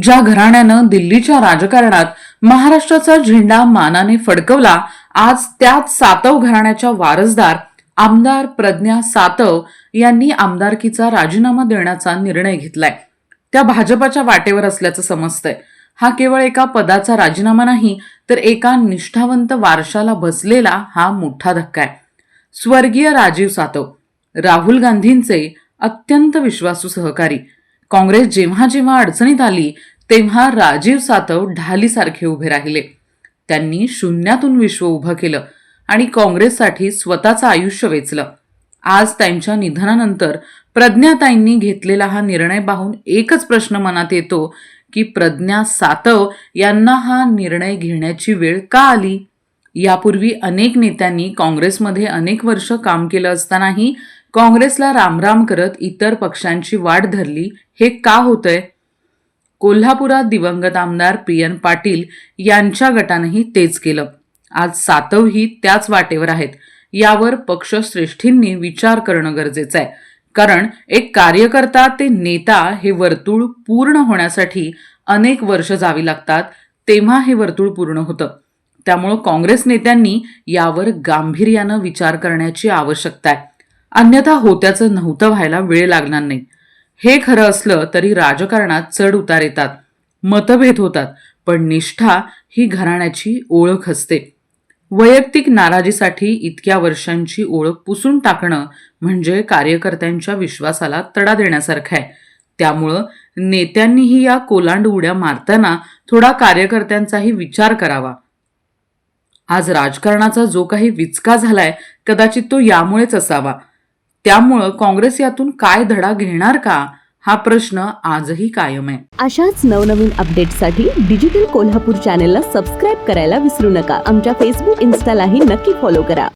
ज्या घराण्यानं दिल्लीच्या राजकारणात महाराष्ट्राचा झेंडा मानाने फडकवला, आज त्याच सातव घराण्याच्या वारसदार आमदार प्रज्ञा सातव यांनी आमदारकीचा राजीनामा देण्याचा निर्णय घेतलाय. त्या भाजपाच्या वाटेवर असल्याचं समजतंय. हा केवळ एका पदाचा राजीनामा नाही, तर एका निष्ठावंत वारशाला बसलेला हा मोठा धक्का आहे. स्वर्गीय राजीव सातव, राहुल गांधींचे अत्यंत विश्वासू सहकारी. काँग्रेस जेव्हा जेव्हा अडचणीत आली तेव्हा राजीव सातव ढालीसारखे उभे राहिले. त्यांनी शून्यातून विश्व उभं केलं आणि काँग्रेससाठी स्वतःचं आयुष्य वेचलं. आज त्यांच्या निधनानंतर प्रज्ञाताईंनी घेतलेला हा निर्णय पाहून एकच प्रश्न मनात येतो की प्रज्ञा सातव यांना हा निर्णय घेण्याची वेळ का आली? यापूर्वी अनेक नेत्यांनी काँग्रेसमध्ये अनेक वर्ष काम केलं असतानाही काँग्रेसला रामराम करत इतर पक्षांची वाट धरली. हे का होतंय? कोल्हापुरात दिवंगत आमदार PN पाटील यांच्या गटानंही तेच केलं. आज सातवही त्याच वाटेवर आहेत. यावर पक्षश्रेष्ठींनी विचार करणं गरजेचं आहे. कारण एक कार्यकर्ता ते नेता हे वर्तुळ पूर्ण होण्यासाठी अनेक वर्ष जावी लागतात. तेव्हा हे वर्तुळ पूर्ण होतं. त्यामुळं काँग्रेस नेत्यांनी यावर गांभीर्यानं विचार करण्याची आवश्यकता आहे. अन्यथा होत्याचं नव्हतं व्हायला वेळ लागणार नाही. हे खरं असलं तरी राजकारणात चढ उतार येतात, मतभेद होतात, पण निष्ठा ही घराण्याची ओळख असते. वैयक्तिक नाराजीसाठी इतक्या वर्षांची ओळख पुसून टाकणं म्हणजे कार्यकर्त्यांच्या विश्वासाला तडा देण्यासारखं आहे. त्यामुळं नेत्यांनीही या कोलांड उड्या मारताना थोडा कार्यकर्त्यांचाही विचार करावा. आज राजकारणाचा जो काही विचका झालाय कदाचित तो यामुळेच असावा. त्यामुळं काँग्रेस यातून काय धडा घेणार का, हा प्रश्न आजही कायम आहे. अशाच नवनवीन अपडेट्ससाठी डिजिटल कोल्हापूर चॅनेलला सबस्क्राईब करायला विसरू नका. आमच्या फेसबुक, इन्स्टालाही नक्की फॉलो करा.